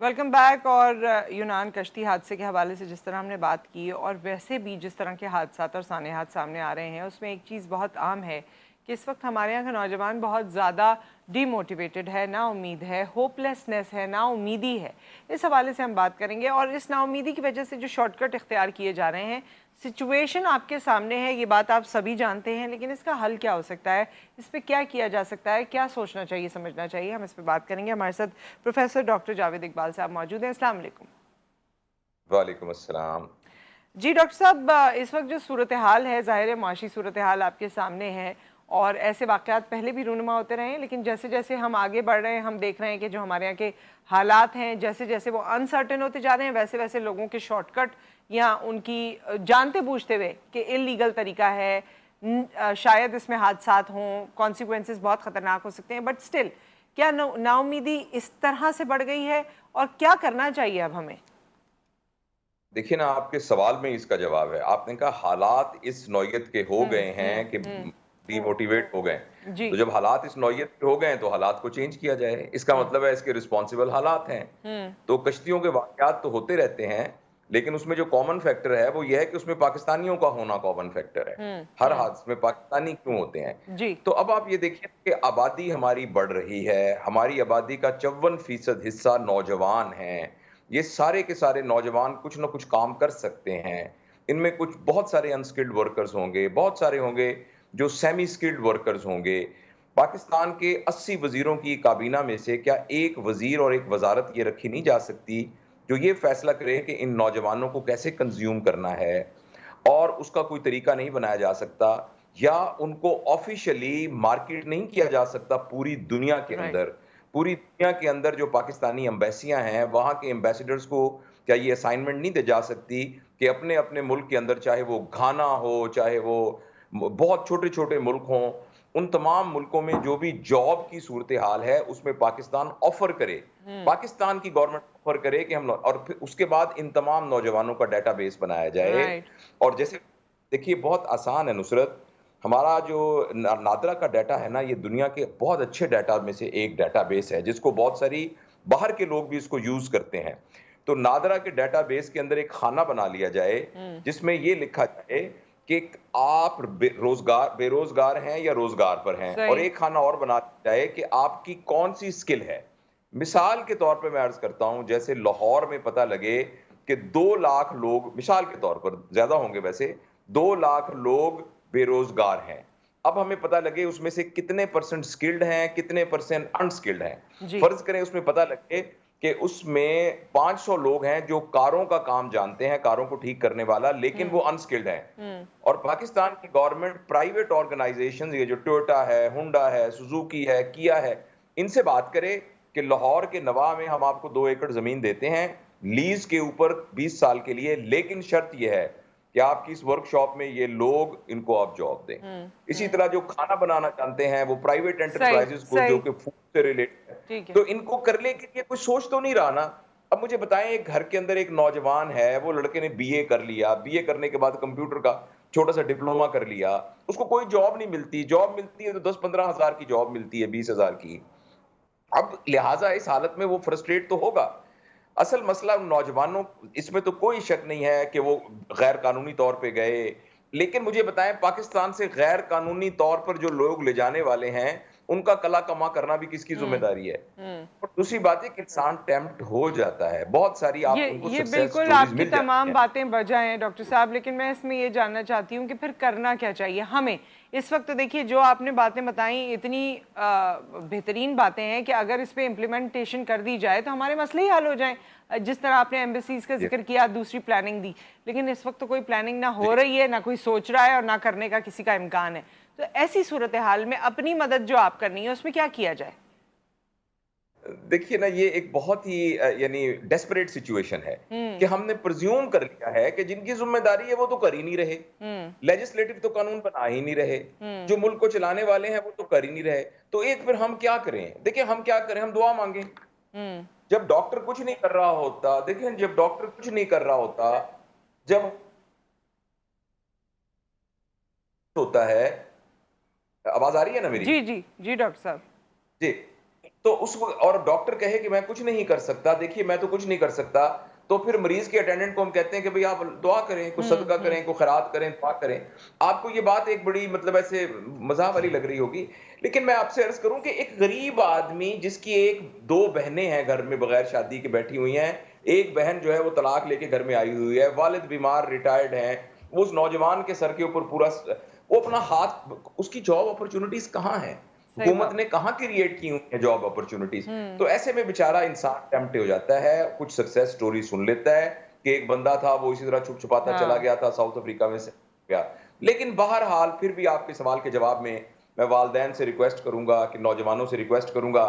Welcome back. और यूनान कश्ती हादसे के हवाले से जिस तरह हमने बात की और वैसे भी जिस तरह के हादसात और सानेहात सामने आ रहे हैं, उसमें एक चीज़ बहुत आम है कि इस वक्त हमारे यहाँ का नौजवान बहुत ज़्यादा डीमोटिवेटेड है, ना उम्मीद है, होपलेसनेस है, ना उम्मीदी है। इस हवाले से हम बात करेंगे और इस नाउमीदी की वजह से जो शॉर्टकट इख्तियार किए जा रहे हैं। सिचुएशन आपके सामने है, ये बात आप सभी जानते हैं, लेकिन इसका हल क्या हो सकता है, इस पे क्या किया जा सकता है, क्या सोचना चाहिए, समझना चाहिए, हम इस पे बात करेंगे। हमारे साथ प्रोफेसर डॉक्टर जावेद इकबाल साहब मौजूद हैं। अस्सलाम वालेकुम। वालेकुम अस्सलाम। जी डॉक्टर साहब, इस वक्त जो सूरत हाल है, ज़ाहिर है माशी सूरत हाल आपके सामने है और ऐसे वाक़यात पहले भी रूनुमा होते रहे हैं, लेकिन जैसे जैसे हम आगे बढ़ रहे हैं हम देख रहे हैं कि जो हमारे यहाँ के हालात हैं, जैसे जैसे वो अनसर्टेन होते जा रहे हैं, वैसे वैसे लोगों के शॉर्टकट या उनकी जानते बूझते हुए कि इलीगल तरीका है, शायद इसमें हादसात हों, कॉन्सिक्वेंसेस बहुत ख़तरनाक हो सकते हैं, बट स्टिल क्या नाउमीदी इस तरह से बढ़ गई है और क्या करना चाहिए अब हमें? देखिए ना, आपके सवाल में इसका जवाब है। आपने कहा हालात इस नौयत के हो गए हैं कि डिमोटिवेट हो गए। जी। तो जब हालात इस नौयत के हो गए हैं तो हालात को चेंज किया जाए। इसका मतलब है इसके रिस्पॉन्सिबल हालात हैं। तो कश्तियों के वाक़यात तो होते रहते हैं, लेकिन उसमें जो कॉमन फैक्टर है वो ये है कि उसमें पाकिस्तानियों का होना कॉमन फैक्टर है। हर हादसे में पाकिस्तानी क्यों होते हैं? जी। तो अब आप ये देखिए कि आबादी हमारी बढ़ रही है। हमारी आबादी का 54% हिस्सा नौजवान हैं। ये सारे के सारे नौजवान कुछ ना कुछ काम कर सकते हैं। इनमें कुछ बहुत सारे अनस्किल्ड वर्कर्स होंगे, बहुत सारे होंगे जो सेमी स्किल्ड वर्कर्स होंगे। पाकिस्तान के 80 वज़ीरों की काबीना में से क्या एक वज़ीर और एक वज़ारत ये रखी नहीं जा सकती, जो ये फैसला करे कि इन नौजवानों को कैसे कंज़्यूम करना है और उसका कोई तरीका नहीं बनाया जा सकता, या उनको ऑफ़िशियली मार्केट नहीं किया जा सकता पूरी दुनिया के राइट। अंदर। पूरी दुनिया के अंदर जो पाकिस्तानी एम्बेसियां हैं, वहां के एम्बेसडर्स को क्या ये असाइनमेंट नहीं दी जा सकती कि अपने अपने मुल्क के अंदर, चाहे वो घाना हो, चाहे वो बहुत छोटे छोटे मुल्क हों, उन तमाम मुल्कों में जो भी जॉब की सूरत हाल है उसमें पाकिस्तान ऑफर करे, पाकिस्तान की गवर्नमेंट ऑफर करे कि हम, और फिर उसके बाद इन तमाम नौजवानों का डेटाबेस बनाया जाए। राइट। और जैसे देखिए, बहुत आसान है नुसरत, हमारा जो नादरा का डाटा है ना, ये दुनिया के बहुत अच्छे डाटा में से एक डाटाबेस है, जिसको बहुत सारी बाहर के लोग भी इसको यूज करते हैं। तो नादरा के डाटाबेस के अंदर एक खाना बना लिया जाए जिसमें ये लिखा जाए कि आप बेरोजगार हैं या रोजगार पर हैं, और सही। एक खाना और बना दिया जाए कि आपकी कौन सी स्किल है। मिसाल के तौर पे मैं अर्ज करता हूं, जैसे लाहौर में पता लगे कि 2 लाख लोग, मिसाल के तौर पर ज्यादा होंगे वैसे, 2 लाख लोग बेरोजगार हैं। अब हमें पता लगे उसमें से कितने परसेंट स्किल्ड हैं, कितने परसेंट अनस्किल्ड हैं। जी। फर्ज करें उसमें पता लगे कि उसमें 500 लोग हैं जो कारों का काम जानते हैं, कारों को ठीक करने वाला, लेकिन वो अनस्किल्ड हैं। और पाकिस्तान की गवर्नमेंट प्राइवेट ऑर्गेनाइजेशन, ये जो टोयोटा है, हुंडा है, सुजुकी है, किया है, इनसे बात करे कि लाहौर के नवा में हम आपको 2 एकड़ जमीन देते हैं लीज के ऊपर 20 साल के लिए, लेकिन शर्त यह है कि आपकी इस वर्कशॉप में ये लोग, इनको आप जॉब दें। इसी तरह जो खाना बनाना चाहते हैं वो प्राइवेट सही। एंटरप्राइजेस को, जो सही। कि फूड से रिलेटेड है, ठीक है। तो इनको करने के लिए कोई सोच तो नहीं रहा ना। अब मुझे बताएं, एक घर के अंदर एक नौजवान है, वो लड़के ने बीए कर लिया, बीए करने के बाद कंप्यूटर का छोटा सा डिप्लोमा कर लिया, उसको कोई जॉब नहीं मिलती। जॉब मिलती है तो 10-15 हजार की जॉब मिलती है, 20 हजार की। अब लिहाजा इस हालत में वो फ्रस्ट्रेट तो होगा। असल मसला उन नौजवानों, इसमें तो कोई शक नहीं है कि वो गैर कानूनी तौर पे गए, लेकिन मुझे बताएं, पाकिस्तान से गैर कानूनी तौर पर जो लोग ले जाने वाले हैं, उनका कला कमा करना भी किसकी जिम्मेदारी है? और दूसरी बात है कि इंसान टेम्प्ट हो जाता है, बहुत सारी ये आप उनको ये सक्सेस बिल्कुल स्टोरीज आपकी मिल जाती तमाम हैं। बातें बजा हैं डॉक्टर साहब, लेकिन मैं इसमें ये जानना चाहती हूँ कि फिर करना क्या चाहिए हमें इस वक्त। देखिए, जो आपने बातें बताई इतनी बेहतरीन बातें हैं कि अगर इस पे इम्प्लीमेंटेशन कर दी जाए तो हमारे मसले ही हल हो जाएं। जिस तरह आपने एम्बेसीज का जी, जिक्र किया, दूसरी प्लानिंग दी, लेकिन इस वक्त तो कोई प्लानिंग ना हो जी। रही है, ना कोई सोच रहा है और ना करने का किसी का इम्कान है। तो ऐसी सूरत हाल में अपनी मदद जो आप करनी है उसमें क्या किया जाए? देखिए ना, ये एक बहुत ही यानी डेस्परेट सिचुएशन है कि हमने प्रिज्यूम कर लिया है कि जिनकी जिम्मेदारी है वो तो कर ही नहीं रहे, लेजिस्लेटिव तो कानून बना ही नहीं रहे, जो मुल्क को चलाने वाले हैं वो तो कर ही नहीं रहे। तो एक फिर हम क्या करें? देखिए, हम क्या करें, हम दुआ मांगे। जब डॉक्टर कुछ नहीं कर रहा होता, देखिए जब डॉक्टर कुछ नहीं कर रहा होता, जब होता है, आवाज आ रही है ना मेरी? जी जी जी डॉक्टर साहब। जी। तो और डॉक्टर कहे कि मैं कुछ नहीं कर सकता, देखिए मैं तो कुछ नहीं कर सकता, तो फिर मरीज के अटेंडेंट को हम कहते हैं कि भाई आप दुआ करें, कुछ सदका करें, कोई खैरात करें, दुआ करें। आपको ये बात एक बड़ी मतलब ऐसे मजाक वाली लग रही होगी, लेकिन मैं आपसे अर्ज करूं कि एक गरीब आदमी जिसकी एक दो बहनें हैं घर में बगैर शादी के बैठी हुई हैं, एक बहन जो है वो तलाक लेके घर में आई हुई है, वालिद बीमार रिटायर्ड हैं, वो उस नौजवान के सर के ऊपर पूरा वो अपना हाथ, उसकी जॉब अपॉर्चुनिटीज कहाँ है, सही हुकूमत बात। ने कहाँ क्रिएट की हुई है जॉब अपॉर्चुनिटीज। तो ऐसे में बेचारा इंसान टेम्प्ट हो जाता है, कुछ सक्सेस स्टोरी सुन लेता है कि एक बंदा था वो इसी तरह छुप छुपाता चला हाँ। गया था, साउथ अफ्रीका में से गया। लेकिन बहरहाल फिर भी आपके सवाल के जवाब में मैं वालदैन से रिक्वेस्ट करूंगा, कि नौजवानों से रिक्वेस्ट करूंगा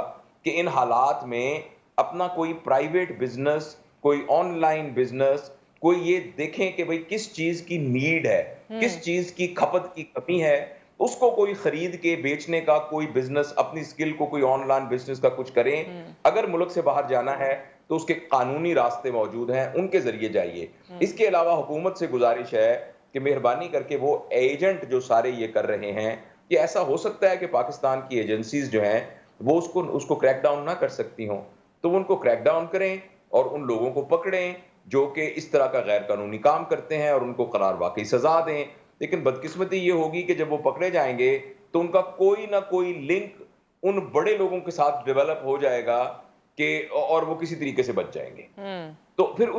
कि इन हालात में अपना कोई प्राइवेट बिजनेस, कोई ऑनलाइन बिजनेस, कोई ये देखें कि भाई किस चीज की नीड है, किस चीज की खपत की कमी है, उसको कोई खरीद के बेचने का कोई बिजनेस, अपनी स्किल को कोई ऑनलाइन बिजनेस का कुछ करें। अगर मुल्क से बाहर जाना है तो उसके कानूनी रास्ते मौजूद हैं, उनके जरिए जाइए। इसके अलावा हुकूमत से गुजारिश है कि मेहरबानी करके वो एजेंट जो सारे ये कर रहे हैं, कि ऐसा हो सकता है कि पाकिस्तान की एजेंसीज जो हैं वो उसको उसको क्रैक डाउन ना कर सकती हों, तो उनको क्रैक डाउन करें और उन लोगों को पकड़ें जो कि इस तरह का गैर कानूनी काम करते हैं, और उनको करार वाकई सजा दें। लेकिन बदकिस्मती ये होगी कि जब वो पकड़े जाएंगे तो उनका कोई ना कोई लिंक उन बड़े लोगों के साथ डेवलप हो जाएगा कि और वो किसी तरीके से बच जाएंगे। तो फिर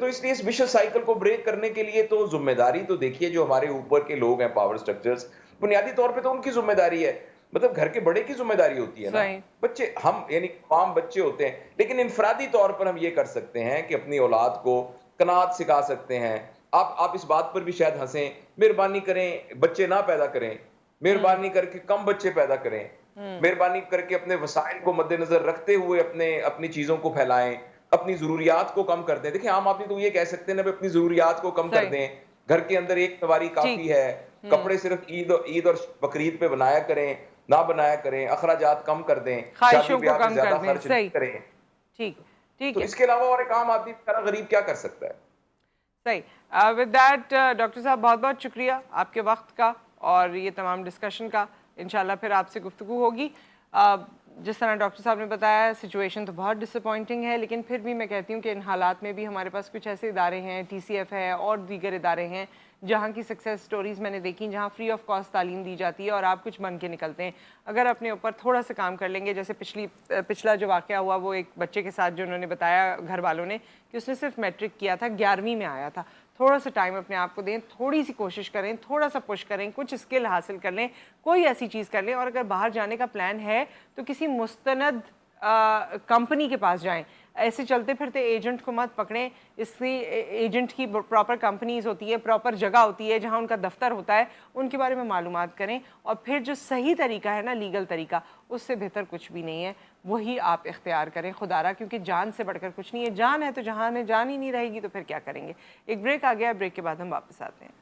इसलिए इस विशेष साइकिल को ब्रेक करने के लिए तो जिम्मेदारी तो देखिए जो हमारे ऊपर के लोग हैं, पावर स्ट्रक्चर्स, बुनियादी तौर पे तो उनकी जिम्मेदारी है। मतलब घर के बड़े की जिम्मेदारी होती है ना, सही। बच्चे हम यानी आम बच्चे होते हैं, लेकिन इनफरादी तौर पर हम ये कर सकते हैं कि अपनी औलाद को कनात सिखा सकते हैं। आप इस बात पर भी शायद हंसें, मेहरबानी करें बच्चे ना पैदा करें, मेहरबानी करके कम बच्चे पैदा करें, मेहरबानी करके अपने वसाइल को मद्देनजर रखते हुए अपनी चीजों को फैलाएं, अपनी जरूरियात को कम कर दें। देखिए आम आदमी तो ये कह सकते हैं ना, अपनी जरूरियात को कम कर सही। दें, घर के अंदर एक सवारी ठीक। काफी है, कपड़े सिर्फ ईद और बकरीद पे बनाया करें, ना बनाया करें, अखराजात कम कर दें, शादी ख्वाहिशों को ब्याह पे कम कर ज्यादा दें। खर्च सही। नहीं करें। ठीक। ठीक तो है। इसके अलावा और एक आम आदमी बेचारा गरीब क्या कर सकता है? सही। विद दैट डॉक्टर साहब बहुत बहुत शुक्रिया आपके वक्त का और ये तमाम डिस्कशन का। इंशाल्लाह फिर आपसे गुफ्तगू होगी। जिस तरह डॉक्टर साहब ने बताया सिचुएशन तो बहुत डिसअपॉइंटिंग है, लेकिन फिर भी मैं कहती हूँ कि इन हालात में भी हमारे पास कुछ ऐसे इदारे हैं, TCF है और दीगर इदारे हैं जहाँ की सक्सेस स्टोरीज़ मैंने देखी, जहाँ फ्री ऑफ कॉस्ट तालीम दी जाती है और आप कुछ बन के निकलते हैं। अगर अपने ऊपर थोड़ा सा काम कर लेंगे, जैसे पिछला जो वाक़या हुआ वो एक बच्चे के साथ जो उन्होंने बताया घर वालों ने कि उसने सिर्फ मैट्रिक किया था, 11वीं में आया था। थोड़ा सा टाइम अपने आप को दें, थोड़ी सी कोशिश करें, थोड़ा सा पुश करें, कुछ स्किल हासिल कर लें, कोई ऐसी चीज़ कर लें, और अगर बाहर जाने का प्लान है तो किसी मुस्तनद कंपनी के पास जाएं। ऐसे चलते फिरते एजेंट को मत पकड़ें। इसकी एजेंट की प्रॉपर कंपनीज होती है, प्रॉपर जगह होती है जहां उनका दफ्तर होता है, उनके बारे में मालूमात करें, और फिर जो सही तरीका है ना, लीगल तरीका, उससे बेहतर कुछ भी नहीं है, वही आप इख्तियार करें खुदारा, क्योंकि जान से बढ़कर कुछ नहीं है। जान है तो जहां में जान ही नहीं रहेगी तो फिर क्या करेंगे। एक ब्रेक आ गया, ब्रेक के बाद हम वापस आते हैं।